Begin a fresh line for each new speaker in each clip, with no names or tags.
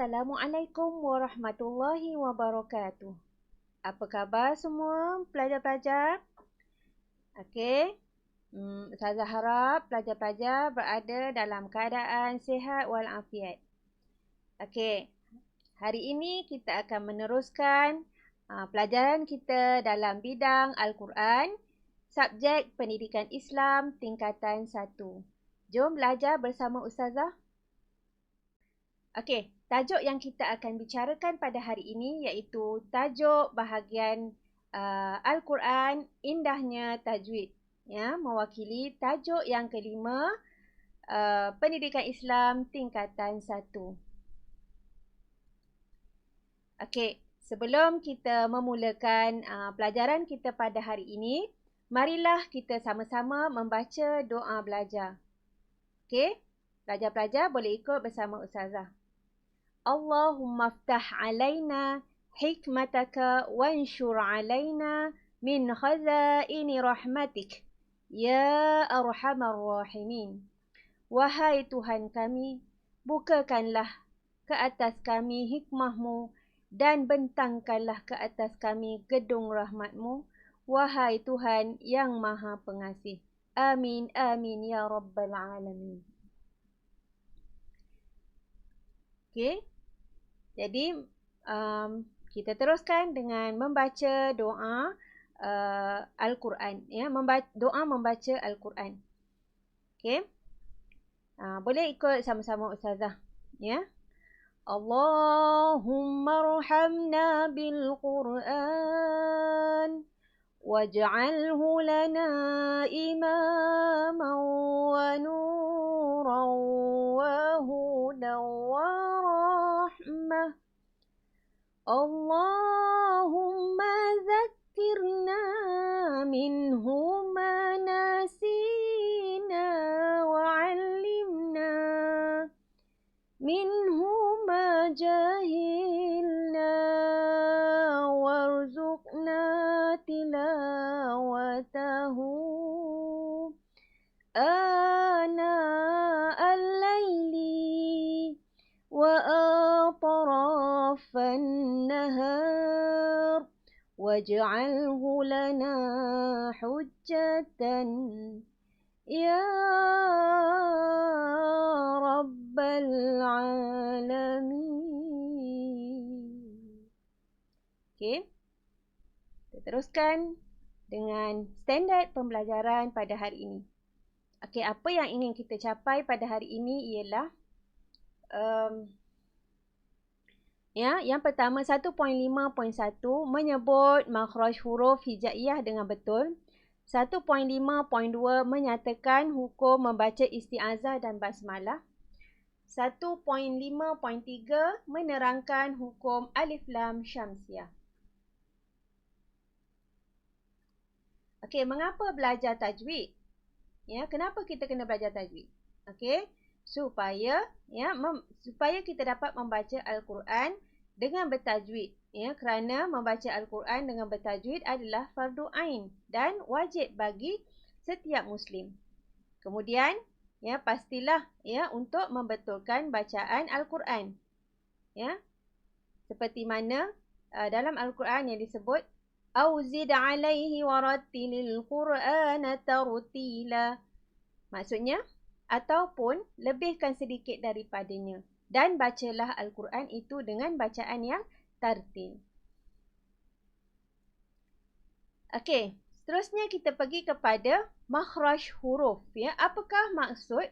Assalamualaikum warahmatullahi wabarakatuh. Apa khabar semua pelajar-pelajar? Okey. Ustazah harap pelajar-pelajar berada dalam keadaan sihat walafiat. Okey. Hari ini kita akan meneruskan pelajaran kita dalam bidang Al-Quran, subjek Pendidikan Islam tingkatan 1. Jom belajar bersama Ustazah. Okey, tajuk yang kita akan bicarakan pada hari ini iaitu tajuk bahagian Al-Quran Indahnya Tajwid. Ya, mewakili tajuk yang kelima, Pendidikan Islam tingkatan 1. Okey, sebelum kita memulakan pelajaran kita pada hari ini, marilah kita sama-sama membaca doa belajar. Okey, pelajar-pelajar boleh ikut bersama Ustazah. Allahumma aftah alaina hikmataka wanshur alaina min khazaini rahmatik ya arhamar rahimin. Wahai Tuhan kami, bukakanlah ke atas kami hikmahmu dan bentangkanlah ke atas kami gedung rahmatmu, wahai Tuhan yang Maha Pengasih. Amin amin ya rabbal alamin. Okey. Jadi, kita teruskan dengan membaca doa Al-Quran. Ya, doa membaca Al-Quran. Okey. Boleh ikut sama-sama Ustazah. Ya. Allahumma arhamna bil Quran waj'alhu lana imaman wa nuran wa hudan wa rahmah. Allahumma zakkirna minhu ma nasina wa 'allimna minhu ma jahilna warzuqna tilawatahu ana al-laili wa atrafan nahar waj'alhu lana hujjatan ya rabbal alamin. Okey. Kita teruskan dengan standard pembelajaran pada hari ini. Okey, apa yang ingin kita capai pada hari ini ialah yang pertama 1.5.1 menyebut makhraj huruf hijaiyah dengan betul. 1.5.2 menyatakan hukum membaca isti'azah dan basmalah. 1.5.3 menerangkan hukum alif lam syamsiah. Okey, mengapa belajar tajwid? Ya, kenapa kita kena belajar tajwid? Okey, supaya kita dapat membaca Al-Quran dengan bertajwid. Ya, kerana membaca Al-Quran dengan bertajwid adalah fardu ain dan wajib bagi setiap muslim. Kemudian, ya, pastilah untuk membetulkan bacaan Al-Quran. Ya. Seperti mana dalam Al-Quran yang disebut Auzid alaihi warattilil Qur'ana tartila. Maksudnya, ataupun lebihkan sedikit daripadanya. Dan bacalah Al-Quran itu dengan bacaan yang tartil. Okey, seterusnya kita pergi kepada makhraj huruf. Ya, apakah maksud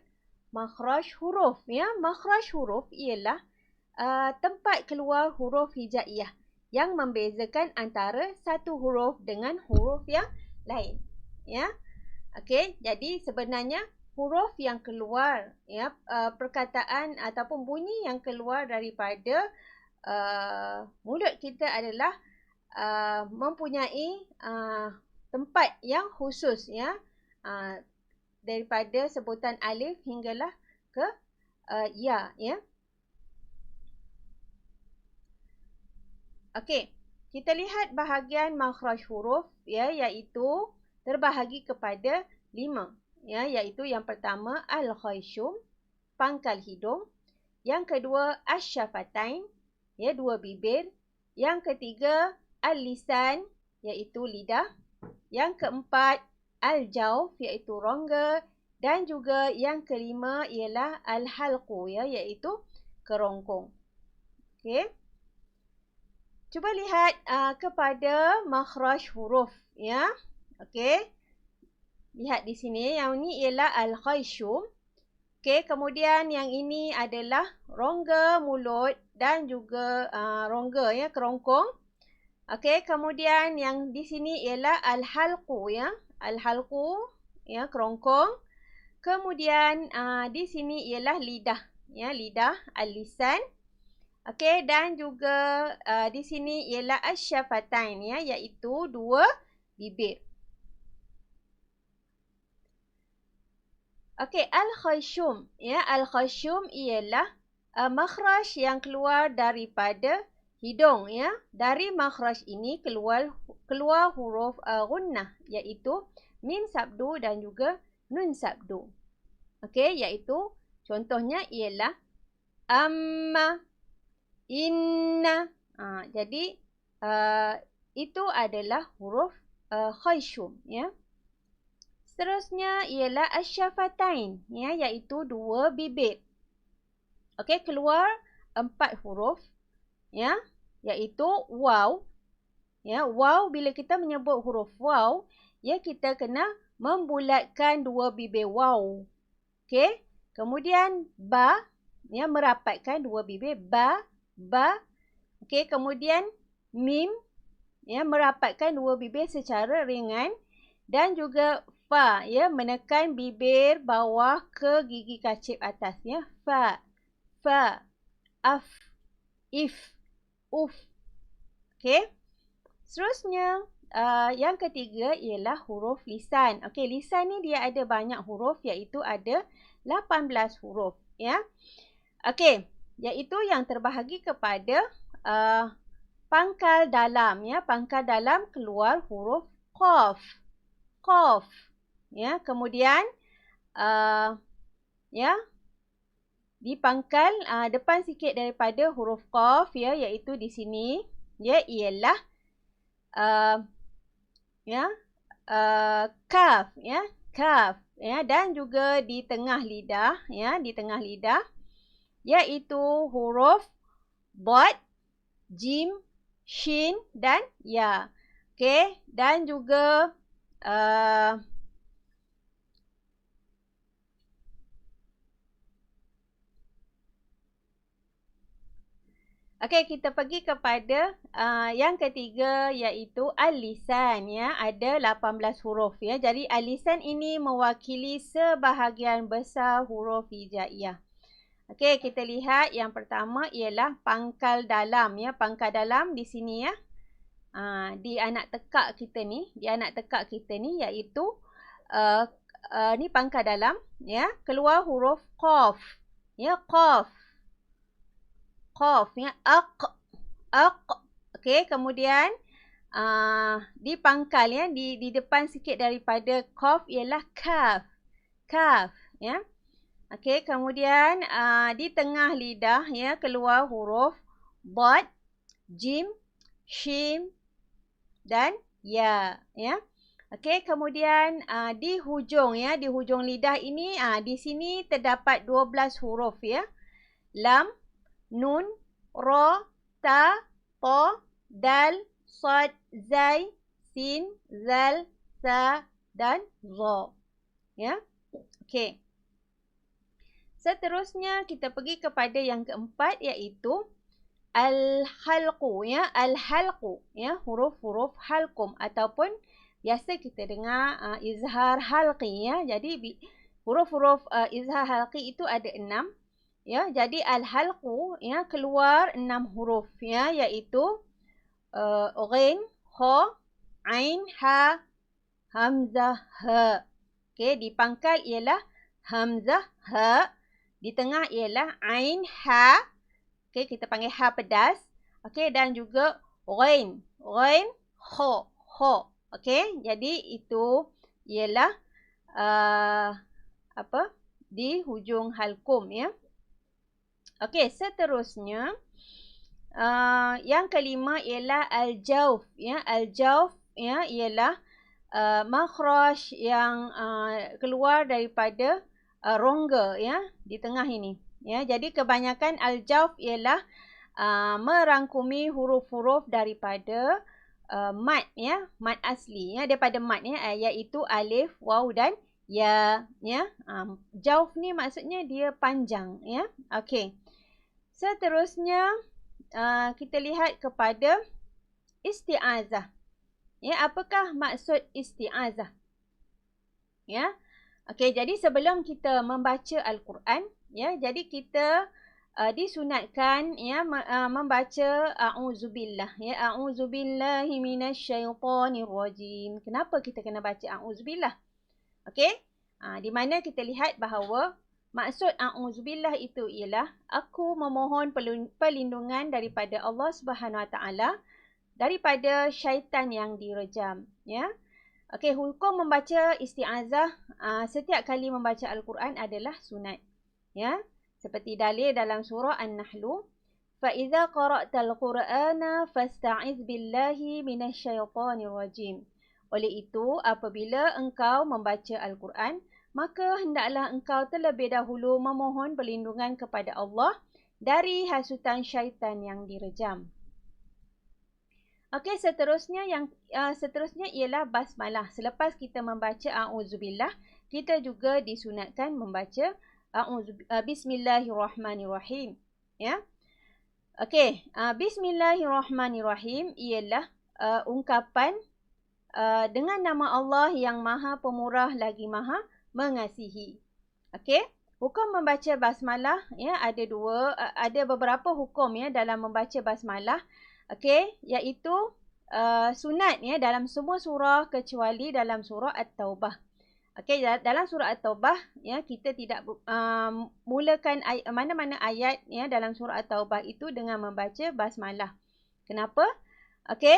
makhraj huruf? Ya, makhraj huruf ialah tempat keluar huruf hijaiyah yang membezakan antara satu huruf dengan huruf yang lain. Ya. Okey, jadi sebenarnya huruf yang keluar, perkataan ataupun bunyi yang keluar daripada mulut kita adalah mempunyai tempat yang khusus, daripada sebutan alif hinggalah ke ya. Okey, kita lihat bahagian makhraj huruf, iaitu terbahagi kepada 5. Iaitu yang pertama al-khayshum, pangkal hidung. Yang kedua, asyafatain, ya, dua bibir. Yang ketiga, al-lisan, iaitu lidah. Yang keempat, al-jawf, iaitu rongga. Dan juga yang kelima ialah al-halqu, ya, iaitu kerongkong. Okey. Cuba lihat kepada makhraj huruf, ya. Okey. Lihat di sini, yang ini ialah al-khayshum. Okey, kemudian yang ini adalah rongga mulut dan juga rongga, ya, kerongkong. Okey, kemudian yang di sini ialah al-halqu, ya. Al-halqu, ya, kerongkong. Kemudian di sini ialah lidah, ya, lidah, al-lisan. Okey, dan juga di sini ialah asyafatain, ya, iaitu dua bibir. Okey, al-khayshum, ya, al-khayshum ialah makhraj yang keluar daripada hidung, ya. Dari makhraj ini keluar huruf gunnah, iaitu mim sabdu dan juga nun sabdu. Okey, iaitu contohnya ialah amma, inna. Jadi itu adalah huruf khayshum, ya. Seterusnya ialah asyafatain, ya, iaitu dua bibir. Okey, keluar 4 huruf, ya, iaitu waw. Ya, waw, bila kita menyebut huruf waw, ya, kita kena membulatkan dua bibir waw. Okey, kemudian ba, ya, merapatkan dua bibir ba. Okey, kemudian mim, ya, merapatkan dua bibir secara ringan. Dan juga fa, ya, menekan bibir bawah ke gigi kacip atas, ya. Fa, af, if, uf. Okey. Seterusnya, yang ketiga ialah huruf lisan. Okey, lisan ni dia ada banyak huruf, iaitu ada 18 huruf, ya. Okey, iaitu yang terbahagi kepada pangkal dalam, ya. Pangkal dalam keluar huruf qaf, ya. Kemudian ya, di pangkal depan sikit daripada huruf qaf, ya, iaitu di sini, ya, ialah kaf, ya, kaf, ya, dan juga di tengah lidah, ya, di tengah lidah, iaitu huruf dad, jim, shin dan ya. Okey, dan juga okey, kita pergi kepada yang ketiga, iaitu al-lisan, ya. Ada 18 huruf, ya. Jadi al-lisan ini mewakili sebahagian besar huruf hijaiyah. Okey, kita lihat yang pertama ialah pangkal dalam, ya. Pangkal dalam di sini, ya. Di anak tekak kita ni, iaitu ni pangkal dalam, ya. Keluar huruf qaf, ya, qaf, ya, aq. Okey, kemudian di pangkal, ya, di depan sikit daripada qaf ialah kaf, ya. Okey, kemudian di tengah lidah, ya, keluar huruf dad, jim, shin dan ya, ya. Okey, kemudian di hujung, ya, di hujung lidah ini, di sini terdapat 12 huruf, ya. Lam, nun, ra, ta, ta, dal, sad, zai, sin, zal, sa dan za. Ya. Okey. Seterusnya kita pergi kepada yang keempat, iaitu al-halqu, ya. Al-halqu, ya, huruf-huruf halqum ataupun biasa kita dengar izhar halqi, ya. Jadi huruf-huruf izhar halqi itu ada 6. Ya, jadi al-halqu, ya, keluar 6 huruf, ya, iaitu ghin, kha, ain, ha, hamzah, ha. Okey, di pangkal ialah hamzah, ha. Di tengah ialah ain, ha. Okey, kita panggil ha pedas. Okey, dan juga ghin, kha. Okey, jadi itu ialah di hujung halqum, ya. Okey, seterusnya yang kelima ialah al-jawf, ya. Al-jawf, ya, ialah makhraj yang keluar daripada rongga, ya, di tengah ini, ya. Jadi kebanyakan al-jawf ialah merangkumi huruf-huruf daripada mad, ya, mad asli, ya, daripada mad, ya, iaitu alif, waw dan ya, ya. Jawf ni maksudnya dia panjang, ya. Okey. Seterusnya kita lihat kepada isti'azah. Ya, apakah maksud isti'azah? Ya. Okey, jadi sebelum kita membaca Al-Quran, ya, jadi kita disunatkan, ya, membaca a'udzubillah, ya, a'udzubillahi minasyaitonirrajim. Kenapa kita kena baca a'udzubillah? Okey? Di mana kita lihat bahawa maksud a'udzubillah itu ialah aku memohon perlindungan daripada Allah Subhanahu Wa Taala daripada syaitan yang direjam, ya. Okey, hukum membaca isti'azah setiap kali membaca Al-Quran adalah sunat, ya. Seperti dalil dalam surah An-Nahl, fa idza qara'tal Qur'ana fasta'iz billahi minasyaitonir rajim. Oleh itu, apabila engkau membaca Al-Quran, maka hendaklah engkau terlebih dahulu memohon perlindungan kepada Allah dari hasutan syaitan yang direjam. Okey, seterusnya ialah basmalah. Selepas kita membaca a'udzubillah, kita juga disunatkan membaca bismillahirrahmanirrahim, ya. Okey, bismillahirrahmanirrahim ialah ungkapan dengan nama Allah yang Maha Pemurah lagi Maha Mengasihi. Okey, hukum membaca basmalah, ya, ada beberapa hukum, ya, dalam membaca basmalah. Okey, iaitu sunat, ya, dalam semua surah kecuali dalam surah At-Taubah. Okey, dalam surah At-Taubah, ya, kita tidak mulakan mana-mana ayat, ya, dalam surah At-Taubah itu dengan membaca basmalah. Kenapa? Okey,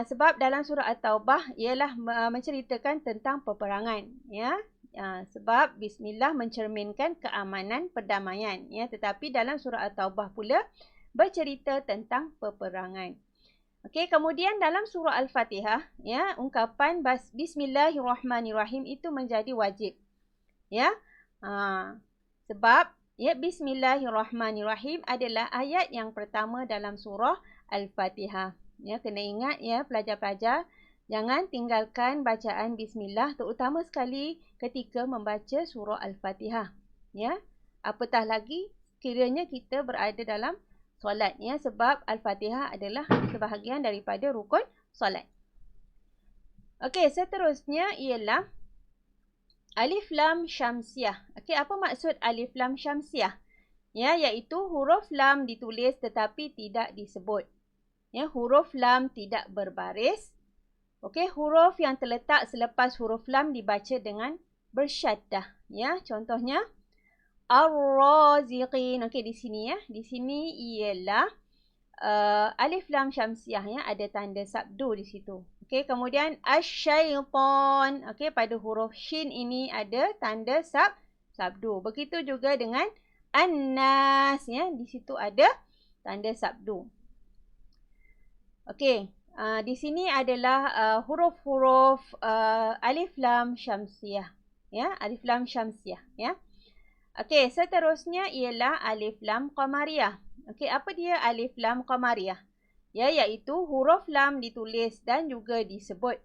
sebab dalam surah At-Taubah ialah menceritakan tentang peperangan, ya. Sebab bismillah mencerminkan keamanan, perdamaian, ya. Tetapi dalam surah At-Taubah pula bercerita tentang peperangan. Okey, kemudian dalam surah Al-Fatihah, ya, ungkapan bismillahirrahmanirrahim itu menjadi wajib, ya. Sebab, ya, bismillahirrahmanirrahim adalah ayat yang pertama dalam surah Al-Fatihah. Ya, kena ingat, ya, pelajar-pelajar, jangan tinggalkan bacaan bismillah, terutama sekali ketika membaca surah Al-Fatihah, ya. Apatah lagi kiranya kita berada dalam solat, ya, sebab Al-Fatihah adalah sebahagian daripada rukun solat. Okey, seterusnya ialah alif lam syamsiah. Okey, apa maksud alif lam syamsiah? Ya, iaitu huruf lam ditulis tetapi tidak disebut. Ya, huruf lam tidak berbaris. Okey, huruf yang terletak selepas huruf lam dibaca dengan bersyaddah. Ya, contohnya Ar-Raziqin. Okey, di sini, ya. Di sini ialah alif lam syamsiah, ya, ada tanda sabdu di situ. Okey, kemudian asy-syaitan. Okey, pada huruf shin ini ada tanda sabdu. Begitu juga dengan an-nas, ya, di situ ada tanda sabdu. Okey, di sini adalah huruf-huruf alif lam syamsiah, ya, alif lam syamsiah, ya. Okey, seterusnya ialah alif lam qamariyah. Okey, apa dia alif lam qamariyah? Ya, iaitu huruf lam ditulis dan juga disebut.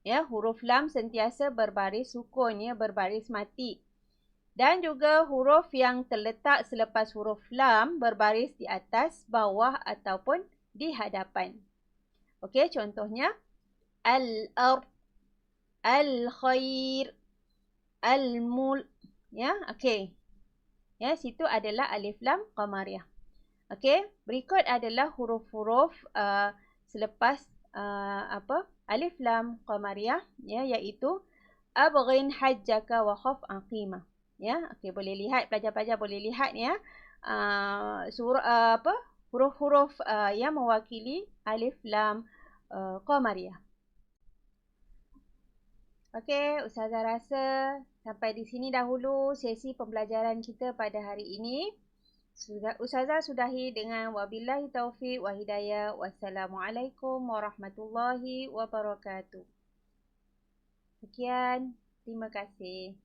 Ya, huruf lam sentiasa berbaris sukun, ya, berbaris mati. Dan juga huruf yang terletak selepas huruf lam berbaris di atas, bawah ataupun di hadapan. Okey, contohnya al-ard, al-khair, al-mul, ya. Okey. Ya, situ adalah alif lam qamariyah. Okey, berikut adalah huruf-huruf selepas alif lam qamariyah, ya, iaitu abghin hajjaka wa khaf aqimah. Ya, okey, boleh lihat, pelajar-pelajar boleh lihat, ya, huruf-huruf yang mewakili alif lam qamariyah. Okey, Ustazah rasa sampai di sini dahulu sesi pembelajaran kita pada hari ini. Ustazah sudahi dengan wabillahi taufiq wa hidayah. Wassalamualaikum warahmatullahi wabarakatuh. Sekian, terima kasih.